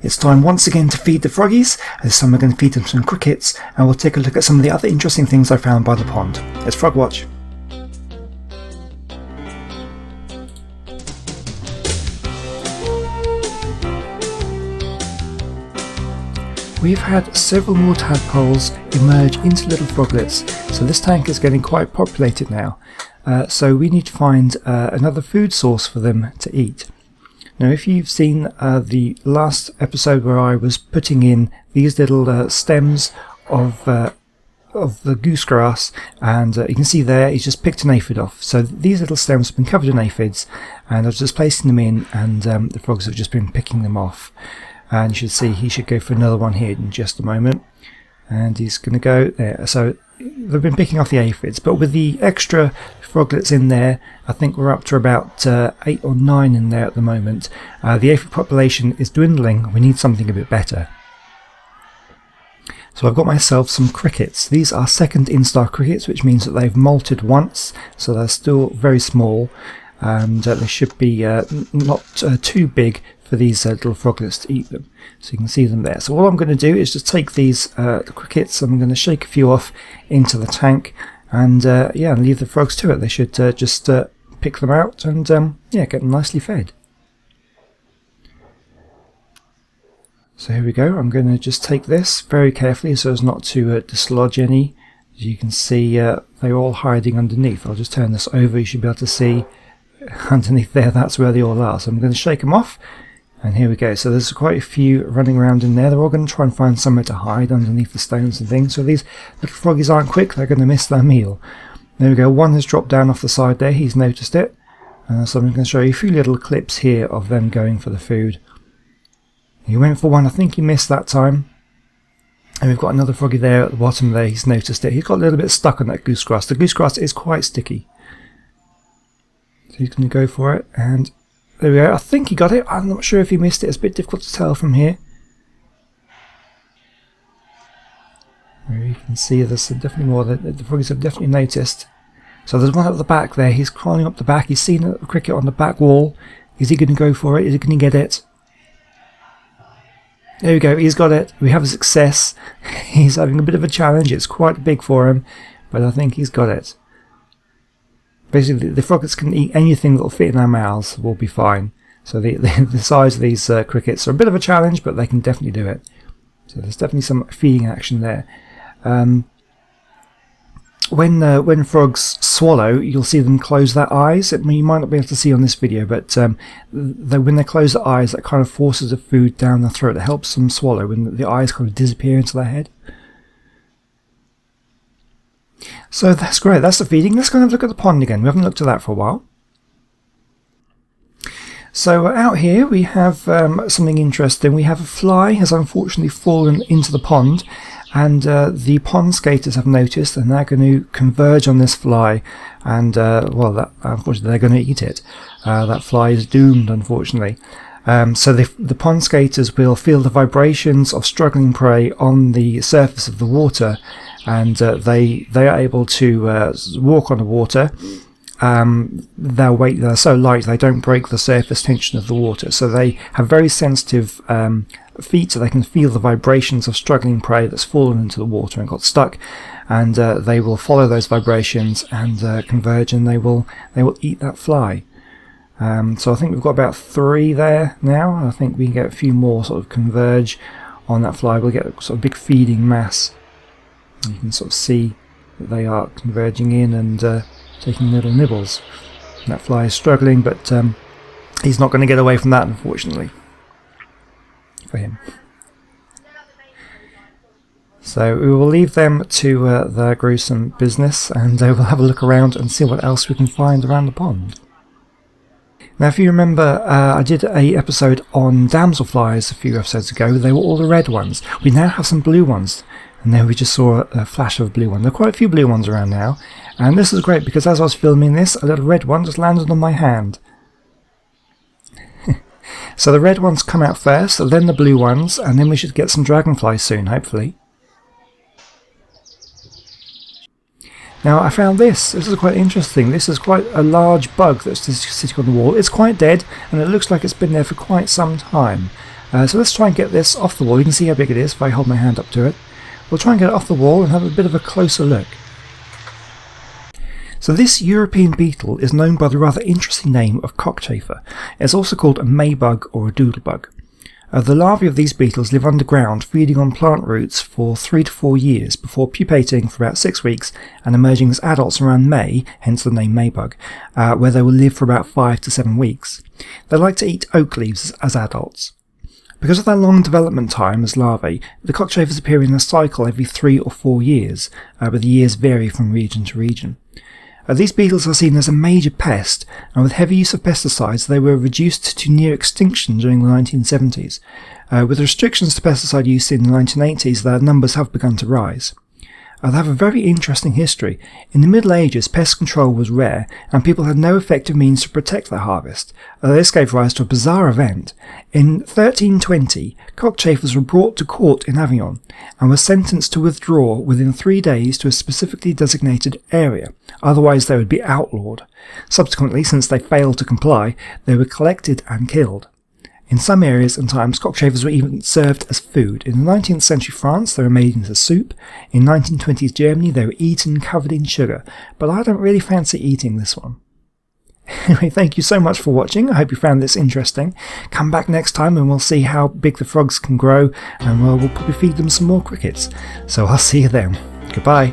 It's time once again to feed the froggies. This time we're going to feed them some crickets, and we'll take a look at some of the other interesting things I found by the pond. It's Frog Watch. We've had several more tadpoles emerge into little froglets, so this tank is getting quite populated now. So we need to find another food source for them to eat. Now, if you've seen the last episode where I was putting in these little stems of the goosegrass, and you can see there he's just picked an aphid off. So these little stems have been covered in aphids, and I was just placing them in, and the frogs have just been picking them off. And you should see he should go for another one here in just a moment, and he's going to go there. So they've been picking off the aphids, but with the extra froglets in there, I think we're up to about 8 or 9 in there at the moment. The aphid population is dwindling. We need something a bit better. So I've got myself some crickets. These are second instar crickets, which means that they've molted once, so they're still very small, and they should be not too big for these little froglets to eat them. So you can see them there. So all I'm going to do is just take these crickets, and I'm going to shake a few off into the tank, and yeah, leave the frogs to it. They should just pick them out and yeah, get them nicely fed. So here we go. I'm going to just take this very carefully so as not to dislodge any. As you can see, they're all hiding underneath. I'll just turn this over. You should be able to see underneath there. That's where they all are. So I'm going to shake them off. And here we go. So there's quite a few running around in there. They're all going to try and find somewhere to hide underneath the stones and things. So these little froggies aren't quick. They're going to miss their meal. There we go. One has dropped down off the side there. He's noticed it. So I'm going to show you a few little clips here of them going for the food. He went for one. I think he missed that time. And we've got another froggy there at the bottom there. He's noticed it. He's got a little bit stuck on that goosegrass. The goosegrass is quite sticky. So he's going to go for it. And there we go. I think he got it. I'm not sure if he missed it. It's a bit difficult to tell from here. There you can see there's definitely more that the froggies have definitely noticed. So there's one at the back there. He's crawling up the back. He's seen a cricket on the back wall. Is he going to go for it? Is he going to get it? There we go. He's got it. We have a success. He's having a bit of a challenge. It's quite big for him, but I think he's got it. Basically, the froglets can eat anything that will fit in their mouths. Will be fine. So the size of these crickets are a bit of a challenge, but they can definitely do it. So there's definitely some feeding action there. When frogs swallow, you'll see them close their eyes. You might not be able to see on this video, but when they close their eyes, that kind of forces the food down their throat. It helps them swallow when the eyes kind of disappear into their head. So that's great. That's the feeding. Let's kind of look at the pond again. We haven't looked at that for a while. So out here we have something interesting. We have a fly has unfortunately fallen into the pond, and the pond skaters have noticed, and they're going to converge on this fly, and well, unfortunately they're going to eat it. That fly is doomed, unfortunately. So the pond skaters will feel the vibrations of struggling prey on the surface of the water, and they are able to walk on the water. Their weight, they're so light they don't break the surface tension of the water, so they have very sensitive feet, so they can feel the vibrations of struggling prey that's fallen into the water and got stuck, and they will follow those vibrations and converge, and they will eat that fly. So I think we've got about 3 there now. I think we can get a few more sort of converge on that fly. We'll get a sort of big feeding mass. You can sort of see that they are converging in and taking little nibbles. And that fly is struggling, but he's not going to get away from that, unfortunately, for him. So we will leave them to their gruesome business, and we'll have a look around and see what else we can find around the pond. Now, if you remember, I did an episode on damselflies a few episodes ago. They were all the red ones. We now have some blue ones, and then we just saw a flash of a blue one. There are quite a few blue ones around now, and this is great because as I was filming this, a little red one just landed on my hand. So the red ones come out first, then the blue ones, and then we should get some dragonflies soon, hopefully. Now I found this. This is quite interesting. This is quite a large bug that's just sitting on the wall. It's quite dead, and it looks like it's been there for quite some time. So let's try and get this off the wall. You can see how big it is if I hold my hand up to it. We'll try and get it off the wall and have a bit of a closer look. So this European beetle is known by the rather interesting name of cockchafer. It's also called a maybug or a doodlebug. The larvae of these beetles live underground, feeding on plant roots for 3 to 4 years before pupating for about 6 weeks and emerging as adults around May, hence the name maybug, where they will live for about 5 to 7 weeks. They like to eat oak leaves as adults. Because of their long development time as larvae, the cockchafers appear in a cycle every 3 or 4 years, but the years vary from region to region. These beetles are seen as a major pest, and with heavy use of pesticides they were reduced to near extinction during the 1970s. With restrictions to pesticide use in the 1980s, their numbers have begun to rise. They have a very interesting history. In the Middle Ages, pest control was rare, and people had no effective means to protect their harvest. This gave rise to a bizarre event. In 1320, cockchafers were brought to court in Avignon, and were sentenced to withdraw within 3 days to a specifically designated area, otherwise they would be outlawed. Subsequently, since they failed to comply, they were collected and killed. In some areas and times, cockchafers were even served as food. In the 19th century France, they were made into soup. In 1920s Germany, they were eaten covered in sugar. But I don't really fancy eating this one. Anyway, thank you so much for watching. I hope you found this interesting. Come back next time and we'll see how big the frogs can grow, and we'll probably feed them some more crickets. So I'll see you then. Goodbye.